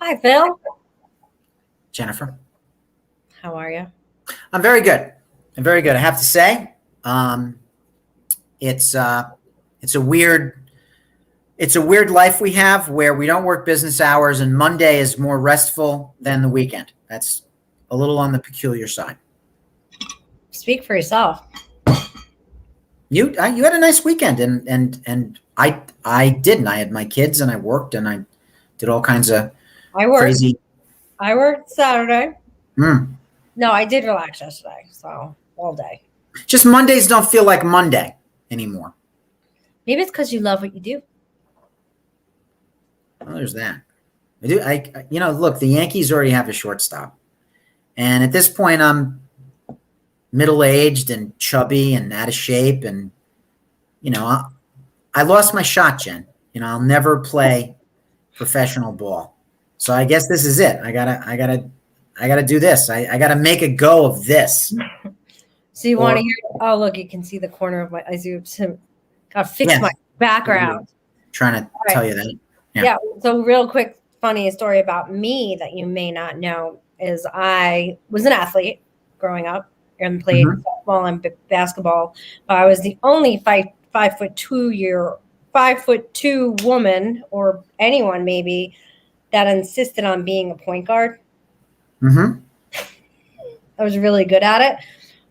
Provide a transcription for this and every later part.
Hi, Phil. Jennifer. How are you? I'm very good. I'm very good. I have to say, it's a weird life we have where we don't work business hours, and Monday is more restful than the weekend. That's a little on the peculiar side. Speak for yourself. You had a nice weekend, and I didn't. I had my kids, and I worked, and I did all kinds of crazy. I worked Saturday. Mm. No, I did relax yesterday, so all day. Just Mondays don't feel like Monday anymore. Maybe it's because you love what you do. Well, there's that. I do. Look, the Yankees already have a shortstop, and at this point, I'm middle-aged and chubby and out of shape, and I lost my shot, Jen. I'll never play professional ball, so I guess this is it. I gotta do this. I gotta make a go of this. So you want to hear? Oh, look, you can see the corner of my. I gotta fix my background. Trying to tell you that. Yeah. So real quick, funny story about me that you may not know is I was an athlete growing up and played football and basketball, but I was the only 5'2" woman, or anyone maybe, that insisted on being a point guard. Mm-hmm. I was really good at it,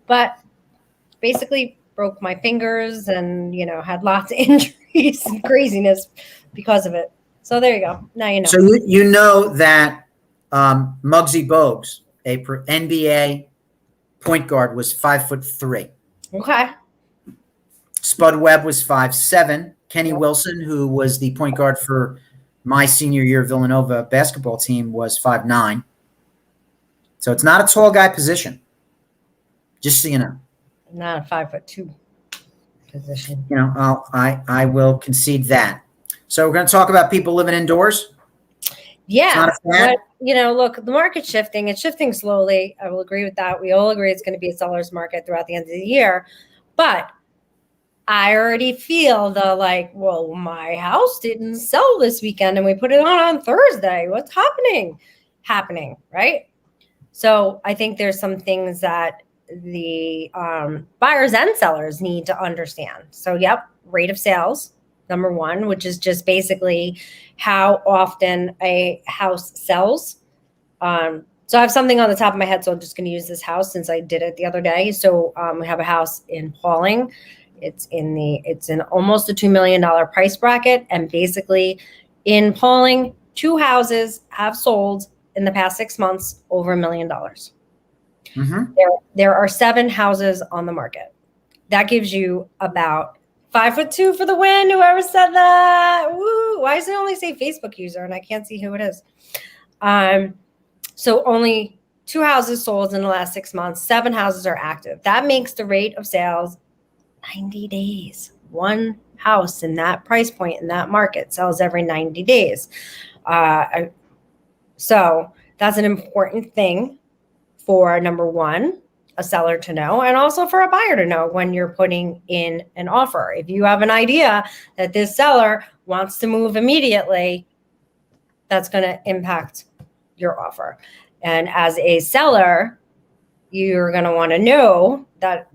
but basically broke my fingers and had lots of injuries and craziness because of it. So there you go. Now you know. So you know that Muggsy Bogues, a NBA point guard, was 5'3". Okay. Spud Webb was 5'7". Kenny Wilson, who was the point guard for my senior year Villanova basketball team, was 5'9". So it's not a tall guy position. Just so you know. Not a 5'2" position. I will concede that. So we're going to talk about people living indoors. Yeah. But, look, the market's shifting. It's shifting slowly. I will agree with that. We all agree it's going to be a seller's market throughout the end of the year. But I already feel my house didn't sell this weekend and we put it on Thursday. What's happening? Right? So I think there's some things that the buyers and sellers need to understand. So, rate of sales. Number one, which is just basically how often a house sells. So I have something on the top of my head, so I'm just going to use this house since I did it the other day. So we have a house in Pauling. It's in almost a $2 million price bracket. And basically in Pauling, 2 houses have sold in the past 6 months over $1 million. Mm-hmm. There are 7 houses on the market. That gives you about 5'2" for the win. Whoever said that. Woo. Why does it only say Facebook user and I can't see who it is? So only 2 houses sold in the last 6 months. 7 houses are active. That makes the rate of sales 90 days. One house in that price point in that market sells every 90 days. So that's an important thing for, number one, a seller to know, and also for a buyer to know when you're putting in an offer. If you have an idea that this seller wants to move immediately, that's going to impact your offer. And as a seller, you're going to want to know that,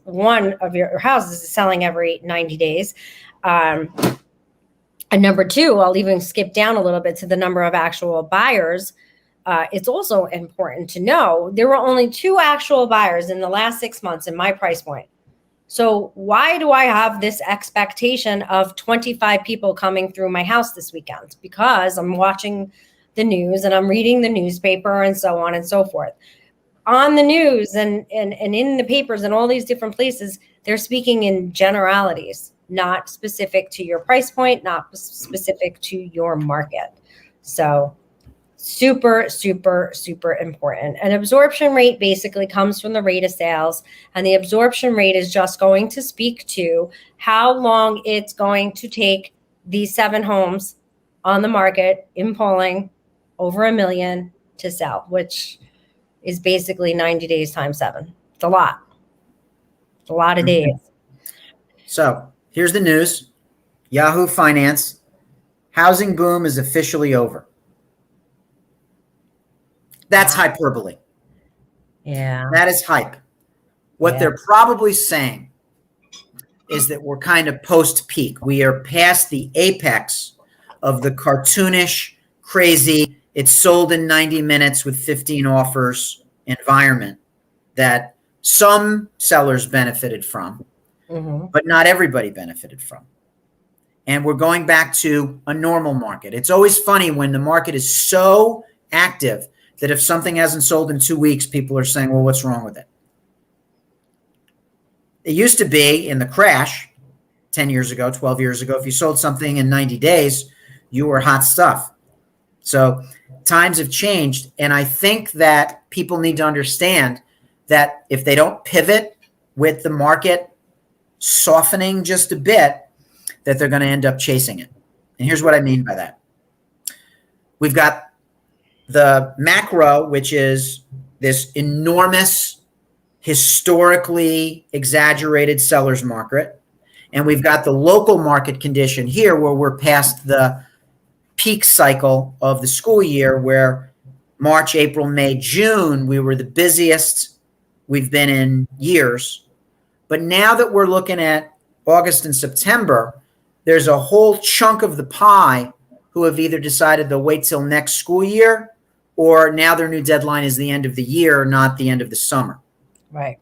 one of your houses is selling every 90 days. And number two, I'll even skip down a little bit to the number of actual buyers. It's also important to know there were only 2 actual buyers in the last 6 months in my price point. So why do I have this expectation of 25 people coming through my house this weekend? Because I'm watching the news and I'm reading the newspaper and so on and so forth. On the news and in the papers and all these different places, they're speaking in generalities, not specific to your price point, not specific to your market. So super, super, super important. An absorption rate basically comes from the rate of sales, and the absorption rate is just going to speak to how long it's going to take these 7 homes on the market in Pauling over $1 million to sell, which is basically 90 days times 7. It's a lot. It's a lot of days. So here's the news. Yahoo Finance, housing boom is officially over. That's hyperbole. Yeah. That is hype. What they're probably saying is that we're kind of post-peak. We are past the apex of the cartoonish, crazy, it's sold in 90 minutes with 15 offers environment that some sellers benefited from, but not everybody benefited from. And we're going back to a normal market. It's always funny when the market is so active that if something hasn't sold in 2 weeks, people are saying, well, what's wrong with it? It used to be in the crash 10 years ago, 12 years ago, if you sold something in 90 days, you were hot stuff. So times have changed. And I think that people need to understand that if they don't pivot with the market softening just a bit, that they're going to end up chasing it. And here's what I mean by that. We've got the macro, which is this enormous, historically exaggerated seller's market. And we've got the local market condition here where we're past the peak cycle of the school year where March, April, May, June, we were the busiest we've been in years. But now that we're looking at August and September, there's a whole chunk of the pie who have either decided they'll wait till next school year or now their new deadline is the end of the year, not the end of the summer. Right.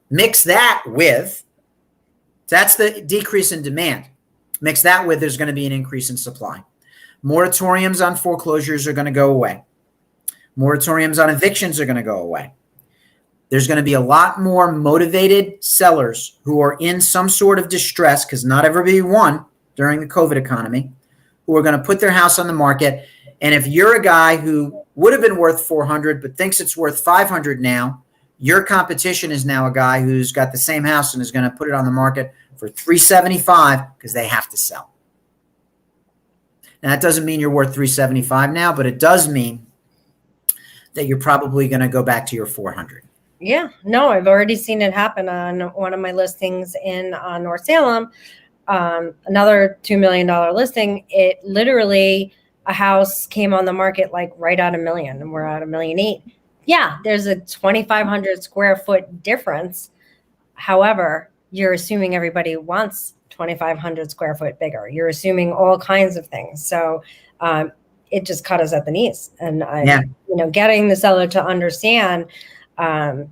Mix that with, that's the decrease in demand. Mix that with there's going to be an increase in supply. Moratoriums on foreclosures are going to go away. Moratoriums on evictions are going to go away. There's going to be a lot more motivated sellers who are in some sort of distress because not everybody won during the COVID economy, who are going to put their house on the market. And if you're a guy who would have been worth 400 but thinks it's worth 500 now, your competition is now a guy who's got the same house and is going to put it on the market for 375 because they have to sell. Now, that doesn't mean you're worth 375 now, but it does mean that you're probably going to go back to your 400. Yeah, no, I've already seen it happen on one of my listings in North Salem. Another $2 million listing. It literally, a house came on the market like right at $1 million, and we're at $1.8 million. Yeah, there's a 2,500 square foot difference. However, you're assuming everybody wants 2,500 square foot bigger. You're assuming all kinds of things. So it just cut us at the knees. And getting the seller to understand, doesn't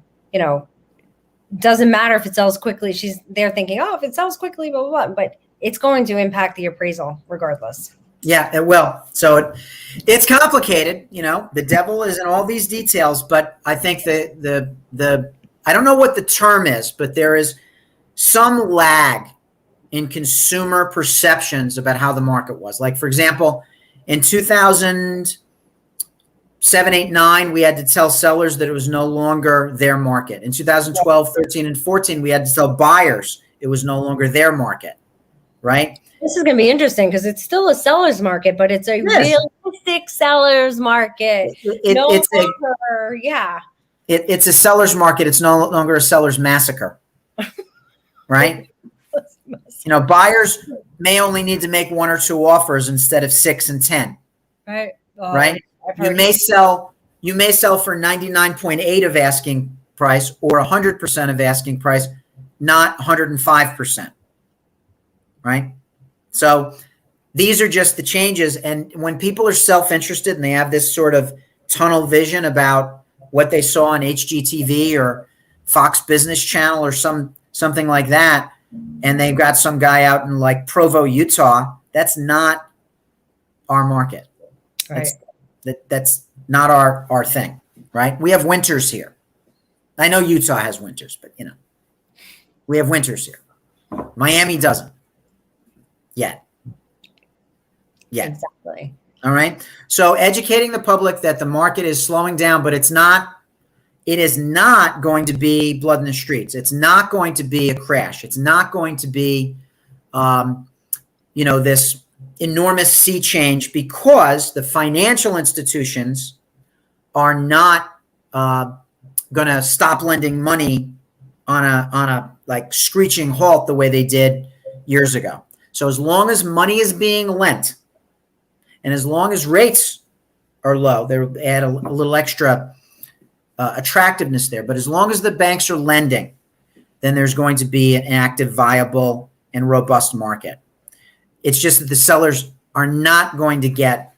matter if it sells quickly. They're thinking, oh, if it sells quickly, blah, blah, blah. But it's going to impact the appraisal regardless. Yeah, it will. So it's complicated. The devil is in all these details, but I think the I don't know what the term is, but there is some lag in consumer perceptions about how the market was. Like, for example, in 2007, 8, 9, we had to tell sellers that it was no longer their market. In 2012, 13, and 14, we had to tell buyers it was no longer their market, right? This is going to be interesting because it's still a seller's market, but it's a realistic seller's market. It's a seller's market. It's no longer a seller's massacre, right? Buyers may only need to make 1 or 2 offers instead of 6 and 10, right? Right? You may sell for 99.8 of asking price or 100% of asking price, not 105%, right? So these are just the changes. And when people are self-interested and they have this sort of tunnel vision about what they saw on HGTV or Fox Business Channel or something like that, and they've got some guy out in like Provo, Utah, that's not our market. Right. That's not our thing, right? We have winters here. I know Utah has winters, but we have winters here. Miami doesn't. Yet. Exactly. All right. So educating the public that the market is slowing down, but it is not going to be blood in the streets. It's not going to be a crash. It's not going to be, this enormous sea change because the financial institutions are not going to stop lending money on a like screeching halt the way they did years ago. So as long as money is being lent and as long as rates are low. They'll add a little extra attractiveness there. But as long as the banks are lending, then there's going to be an active, viable, and robust market. It's just that the sellers are not going to get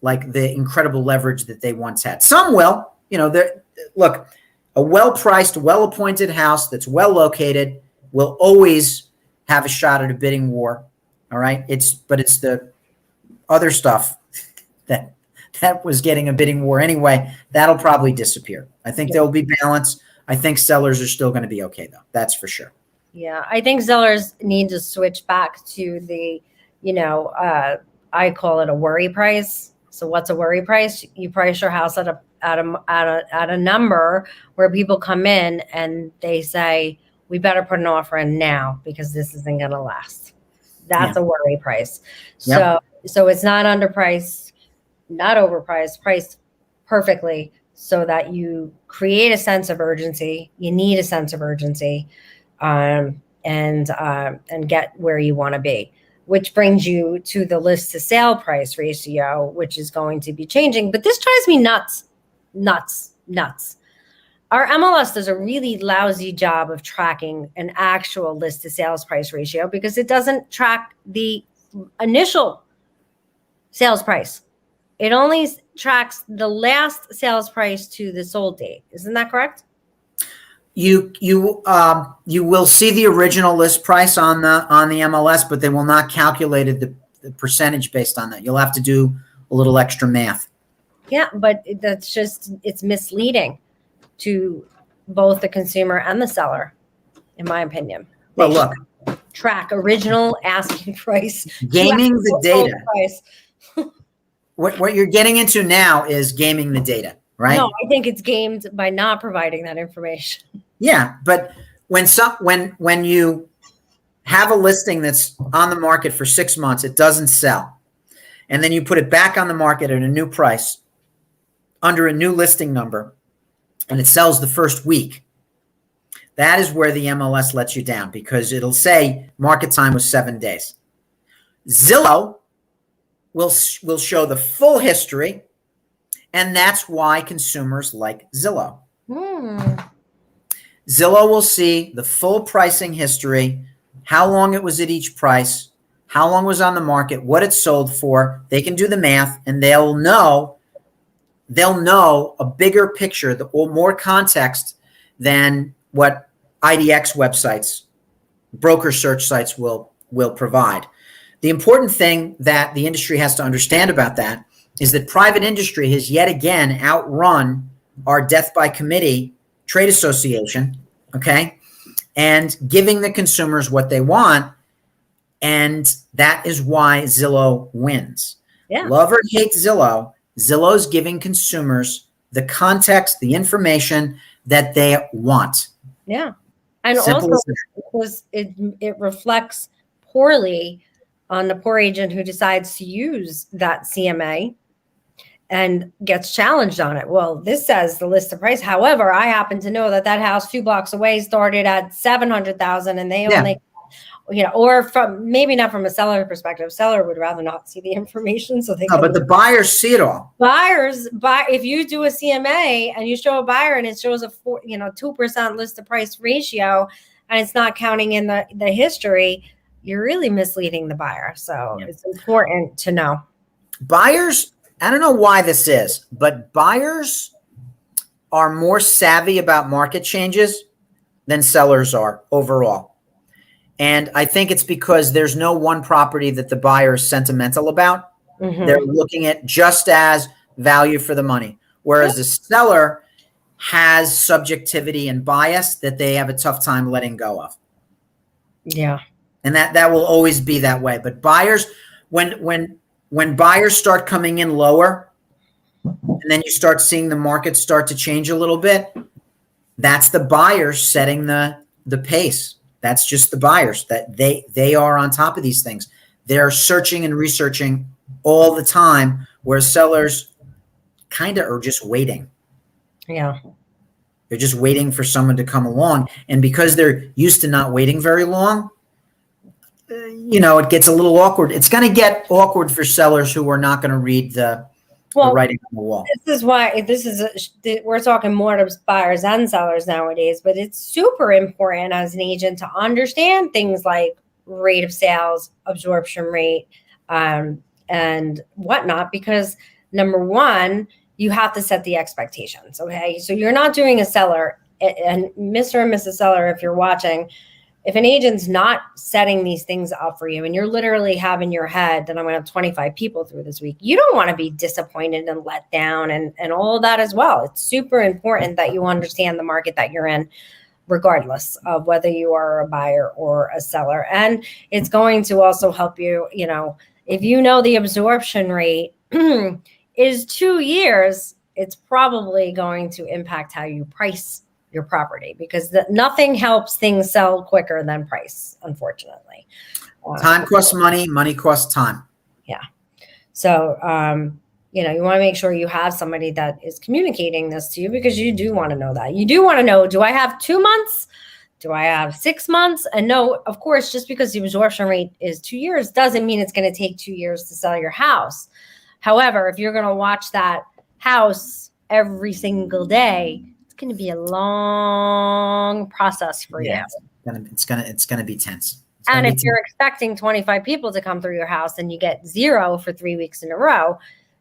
like the incredible leverage that they once had. Some will, look, a well-priced, well-appointed house that's well located will always have a shot at a bidding war. All right. But it's the other stuff that was getting a bidding war anyway. That'll probably disappear. I think there will be balance. I think sellers are still going to be okay, though. That's for sure. Yeah, I think sellers need to switch back to the, I call it a worry price. So what's a worry price? You price your house at a number where people come in and they say, we better put an offer in now because this isn't going to last. That's a worry price. Yep. So it's not underpriced, not overpriced, priced perfectly so that you create a sense of urgency. You need a sense of urgency, and get where you want to be, which brings you to the list to sale price ratio, which is going to be changing. But this drives me nuts. Our MLS does a really lousy job of tracking an actual list to sales price ratio because it doesn't track the initial sales price. It only tracks the last sales price to the sold date. Isn't that correct? You will see the original list price on the MLS, but they will not calculate the percentage based on that. You'll have to do a little extra math. Yeah, but it's misleading to both the consumer and the seller, in my opinion. Well, look, track original asking price. Gaming the data. Price. What you're getting into now is gaming the data, right? No, I think it's gamed by not providing that information. Yeah, but when you have a listing that's on the market for 6 months, it doesn't sell, and then you put it back on the market at a new price under a new listing number, and it sells the first week, that is where the MLS lets you down because it'll say market time was 7 days. Zillow will show the full history, and that's why consumers like Zillow. Zillow will see the full pricing history, how long it was at each price, how long it was on the market, what it sold for. They can do the math, and they'll know a bigger picture, or more context than what IDX websites, broker search sites will provide. The important thing that the industry has to understand about that is that private industry has yet again outrun our death by committee trade association, okay, and giving the consumers what they want, and that is why Zillow wins. Yeah. Love or hate Zillow, Zillow's giving consumers the context, the information that they want. Yeah. And Simple also because it reflects poorly on the poor agent who decides to use that CMA and gets challenged on it. Well, this says the list of price. However, I happen to know that house 2 blocks away started at 700,000 and they only, or from maybe not from a seller perspective. Seller would rather not see the information. So they but the buyers see it all. Buyers buy. If you do a CMA and you show a buyer and it shows a 2% list to price ratio and it's not counting in the history, you're really misleading the buyer. So It's important to know. Buyers, I don't know why this is, but buyers are more savvy about market changes than sellers are overall. And I think it's because there's no one property that the buyer is sentimental about. Mm-hmm. They're looking at just as value for the money. Whereas the seller has subjectivity and bias that they have a tough time letting go of. Yeah. And that will always be that way. But buyers, when buyers start coming in lower, and then you start seeing the market start to change a little bit, that's the buyers setting the pace. That's just the buyers, that they are on top of these things. They're searching and researching all the time, whereas sellers kind of are just waiting. Yeah. They're just waiting for someone to come along. And because they're used to not waiting very long, it gets a little awkward. It's going to get awkward for sellers who are not going to read the Well, the writing on the wall. This is why we're talking more to buyers and sellers nowadays, but it's super important as an agent to understand things like rate of sales, absorption rate, and whatnot, because number one, you have to set the expectations. Okay. So you're not doing a seller, and Mr. and Mrs. Seller, if you're watching, if an agent's not setting these things up for you and you're literally having your head that I'm going to have 25 people through this week, you don't want to be disappointed and let down and all of that as well. It's super important that you understand the market that you're in, regardless of whether you are a buyer or a seller. And it's going to also help you, if you know the absorption rate is 2 years, it's probably going to impact how you price your property, because nothing helps things sell quicker than price, unfortunately. Time costs money, money costs time. Yeah. So, you want to make sure you have somebody that is communicating this to you, because you do want to know that. You do want to know, do I have 2 months? Do I have 6 months? And no, of course, just because the absorption rate is 2 years doesn't mean it's going to take 2 years to sell your house. However, if you're going to watch that house every single day, going to be a long process for you. It's going to be tense. And if you're expecting 25 people to come through your house and you get 0 for 3 weeks in a row,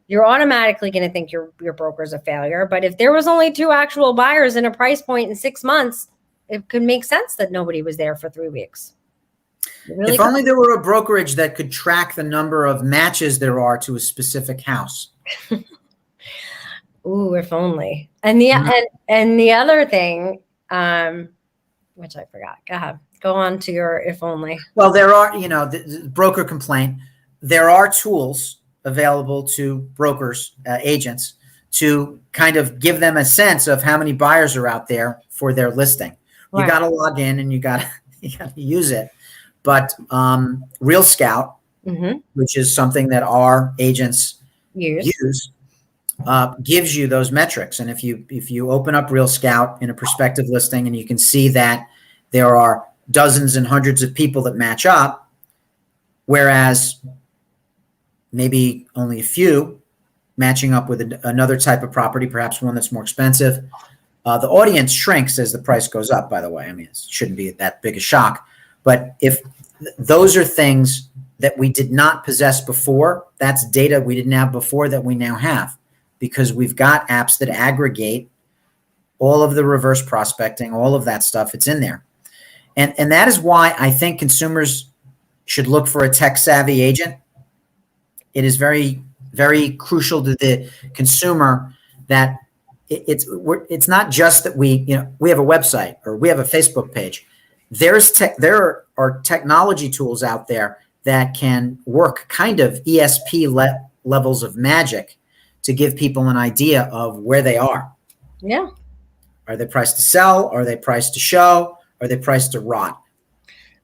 you're automatically going to think your broker's a failure. But if there was only 2 actual buyers in a price point in 6 months, it could make sense that nobody was there for 3 weeks. If only there were a brokerage that could track the number of matches there are to a specific house. Ooh, if only. And the other thing, which I forgot. Go ahead. Go on to your if only. Well, there are, the broker complaint. There are tools available to brokers, agents, to kind of give them a sense of how many buyers are out there for their listing. Right. You got to log in and you got to use it. But Real Scout, which is something that our agents use, gives you those metrics. And if you open up Real Scout in a prospective listing and you can see that there are dozens and hundreds of people that match up, whereas maybe only a few matching up with another type of property, perhaps one that's more expensive, the audience shrinks as the price goes up, by the way. I mean, it shouldn't be that big a shock. But if those are things that we did not possess before, that's data we didn't have before that we now have, because we've got apps that aggregate all of the reverse prospecting, all of that stuff. It's in there. And that is why I think consumers should look for a tech-savvy agent. It is very, very crucial to the consumer that it's not just that we have a website or we have a Facebook page. There are technology tools out there that can work kind of ESP levels of magic to give people an idea of where they are. Yeah. Are they priced to sell? Are they priced to show? Are they priced to rot?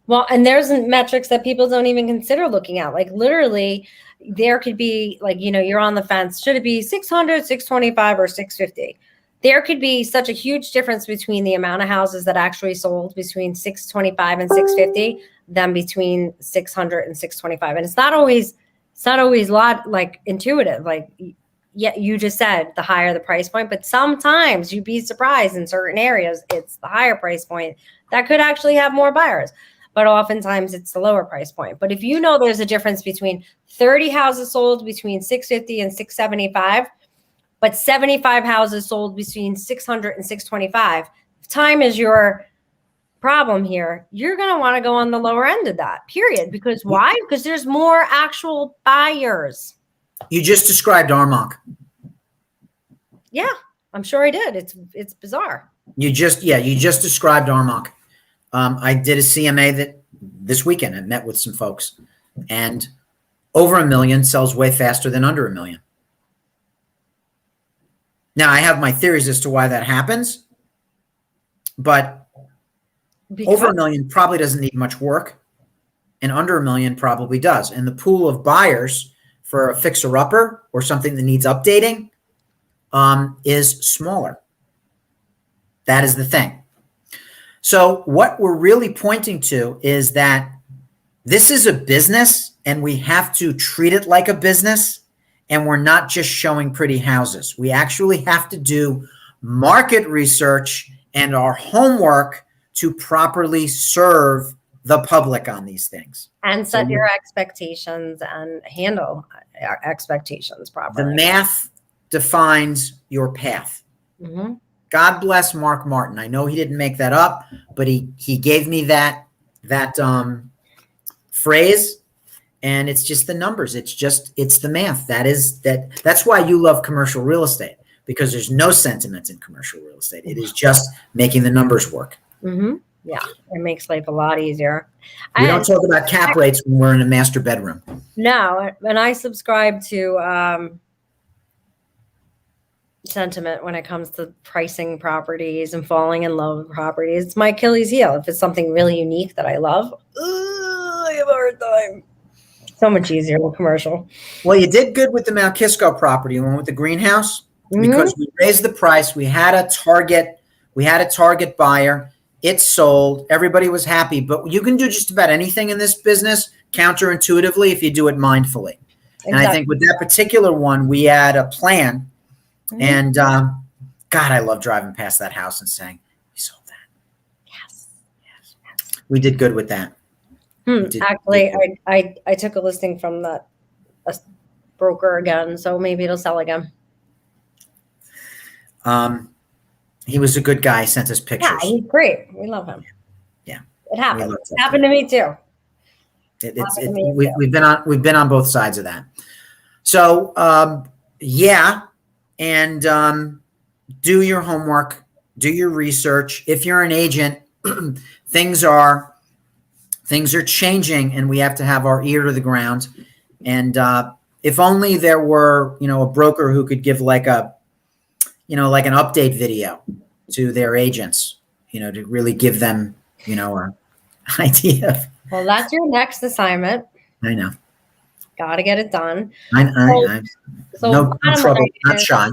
Well, and there's metrics that people don't even consider looking at. Like literally, there could be like, you're on the fence. Should it be 600, 625, or 650? There could be such a huge difference between the amount of houses that actually sold between 625 and 650 than between 600 and 625. And it's not always intuitive. Like, yeah, you just said the higher the price point, but sometimes you'd be surprised in certain areas, it's the higher price point that could actually have more buyers. But oftentimes it's the lower price point. But if you know there's a difference between 30 houses sold between 650 and 675, but 75 houses sold between 600 and 625, if time is your problem here, you're going to want to go on the lower end of that, period. Because why? Because there's more actual buyers. You just described Armonk. Yeah, I'm sure I did. It's bizarre. You just described Armonk. I did a CMA this weekend. I met with some folks, and over 1 million sells way faster than under 1 million. Now, I have my theories as to why that happens, but over 1 million probably doesn't need much work, and under 1 million probably does. And the pool of buyers for a fixer-upper or something that needs updating is smaller. That is the thing. So what we're really pointing to is that this is a business, and we have to treat it like a business, and we're not just showing pretty houses. We actually have to do market research and our homework to properly serve the public on these things. And set your expectations and handle expectations properly. The math defines your path. Mm-hmm. God bless Mark Martin. I know he didn't make that up, but he gave me that phrase, and it's just the numbers. It's the math. That's why you love commercial real estate, because there's no sentiment in commercial real estate. It is just making the numbers work. Mm-hmm. Yeah, it makes life a lot easier. We don't talk about cap rates when we're in a master bedroom. No, and I subscribe to sentiment when it comes to pricing properties and falling in love with properties. It's my Achilles heel. If it's something really unique that I love, I have a hard time. So much easier with commercial. Well, you did good with the Mount Kisco property, the one with the greenhouse, because we raised the price. We had a target buyer. It sold. Everybody was happy. But you can do just about anything in this business counterintuitively if you do it mindfully. Exactly. And I think with that particular one, we had a plan. Mm-hmm. And God, I love driving past that house and saying, "We sold that." Yes. We did good with that. Actually, I took a listing from a broker again, so maybe it'll sell again. He was a good guy. He sent us pictures. Yeah, he's great. We love him. Yeah, it happened. It happened to me too. We've been on both sides of that. So and do your homework, do your research. If you're an agent, things are changing, and we have to have our ear to the ground. And if only there were, a broker who could give like an update video to their agents, to really give them, an idea. Well, that's your next assignment. I know. Got to get it done. So no trouble, not shy.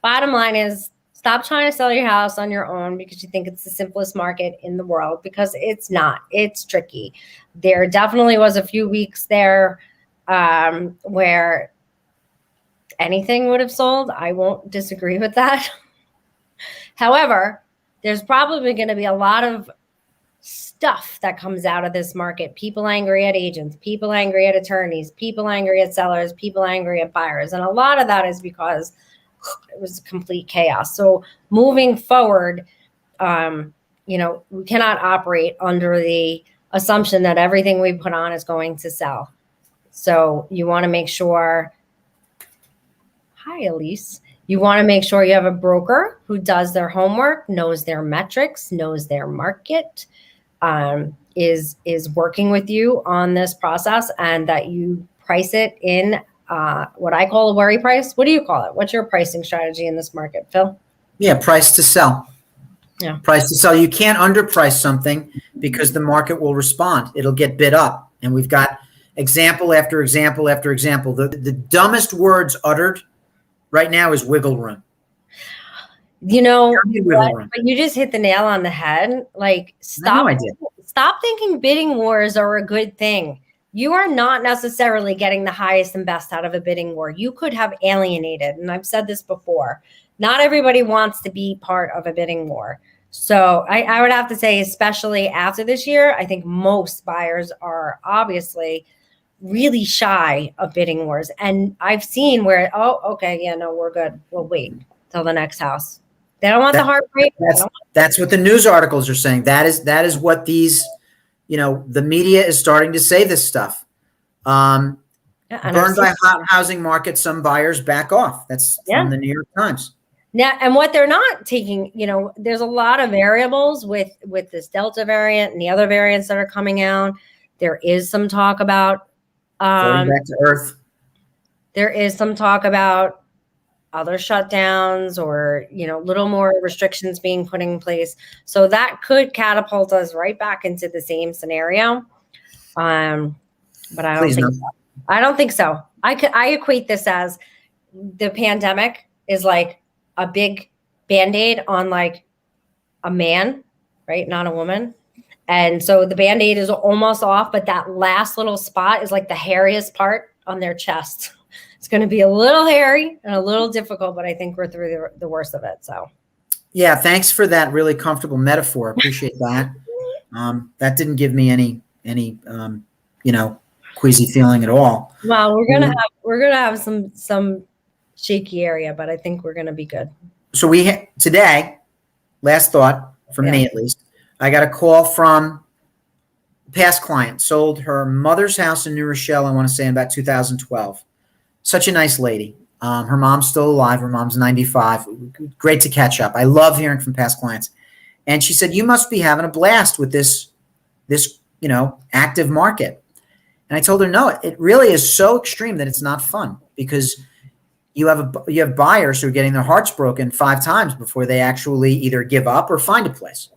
Bottom line is, stop trying to sell your house on your own because you think it's the simplest market in the world, because it's not. It's tricky. There definitely was a few weeks there where anything would have sold. I won't disagree with that. However, there's probably going to be a lot of stuff that comes out of this market. People angry at agents, people angry at attorneys, people angry at sellers, people angry at buyers. And a lot of that is because it was complete chaos. So moving forward, we cannot operate under the assumption that everything we put on is going to sell. So you want to make sure, hi, Elise. You want to make sure you have a broker who does their homework, knows their metrics, knows their market, is working with you on this process, and that you price it in what I call a worry price. What do you call it? What's your pricing strategy in this market, Phil? Yeah, price to sell. Yeah. Price to sell. You can't underprice something because the market will respond. It'll get bid up. And we've got example after example after example. The dumbest words uttered right now is wiggle room. But you just hit the nail on the head. Like, stop thinking bidding wars are a good thing. You are not necessarily getting the highest and best out of a bidding war. You could have alienated, and I've said this before, not everybody wants to be part of a bidding war. So I would have to say, especially after this year, I think most buyers are obviously really shy of bidding wars. And I've seen where, we're good. We'll wait till the next house. They don't want the heartbreak. That's what the news articles are saying. That is what these, the media is starting to say this stuff. Burned by hot housing market, some buyers back off. That's from the New York Times. Now, and what they're not taking, there's a lot of variables with this Delta variant and the other variants that are coming out. There is some talk about going back to Earth. There is some talk about other shutdowns or, little more restrictions being put in place. So that could catapult us right back into the same scenario. But I don't think so. I don't think so. I equate this as the pandemic is like a big Band-Aid on like a man, right? Not a woman. And so the Band-Aid is almost off, but that last little spot is like the hairiest part on their chest. It's going to be a little hairy and a little difficult, but I think we're through the worst of it. So, Yeah, thanks for that really comfortable metaphor. Appreciate that. That didn't give me any queasy feeling at all. well, we're gonna have some shaky area, but I think we're gonna be good. So today, last thought from me at least, I got a call from a past client, sold her mother's house in New Rochelle, I want to say in about 2012. Such a nice lady. Her mom's still alive. Her mom's 95. Great to catch up. I love hearing from past clients. And she said, you must be having a blast with this active market. And I told her, no, it really is so extreme that it's not fun, because you have buyers who are getting their hearts broken 5 times before they actually either give up or find a place.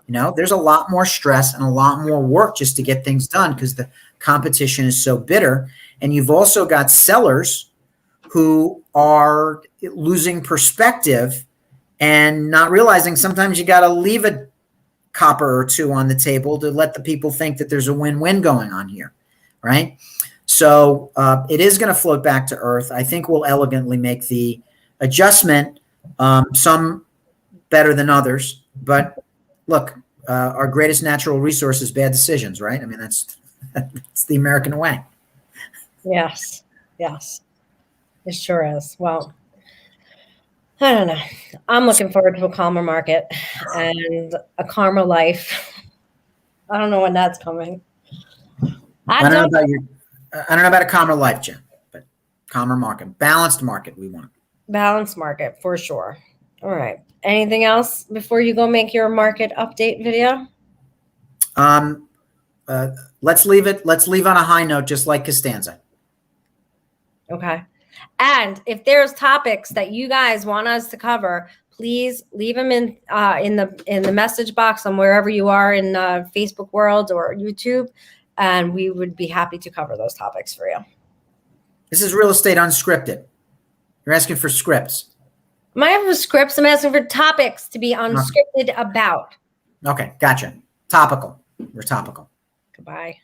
There's a lot more stress and a lot more work just to get things done because the competition is so bitter. And you've also got sellers who are losing perspective and not realizing sometimes you got to leave a copper or two on the table to let the people think that there's a win-win going on here, right? So it is going to float back to earth. I think we'll elegantly make the adjustment, some better than others. But look, our greatest natural resource is bad decisions, right? I mean, that's the American way. Yes. It sure is. Well, I don't know. I'm looking forward to a calmer market and a calmer life. I don't know when that's coming. I don't know about a calmer life, Jen, but calmer market, balanced market we want. Balanced market for sure. All right. Anything else before you go make your market update video? Let's leave on a high note, just like Costanza. Okay. And if there's topics that you guys want us to cover, please leave them in the message box on wherever you are in Facebook world or YouTube, and we would be happy to cover those topics for you. This is Real Estate Unscripted. You're asking for scripts. Am I having scripts? I'm asking for topics to be unscripted about. Okay, gotcha. Topical. We're topical. Goodbye.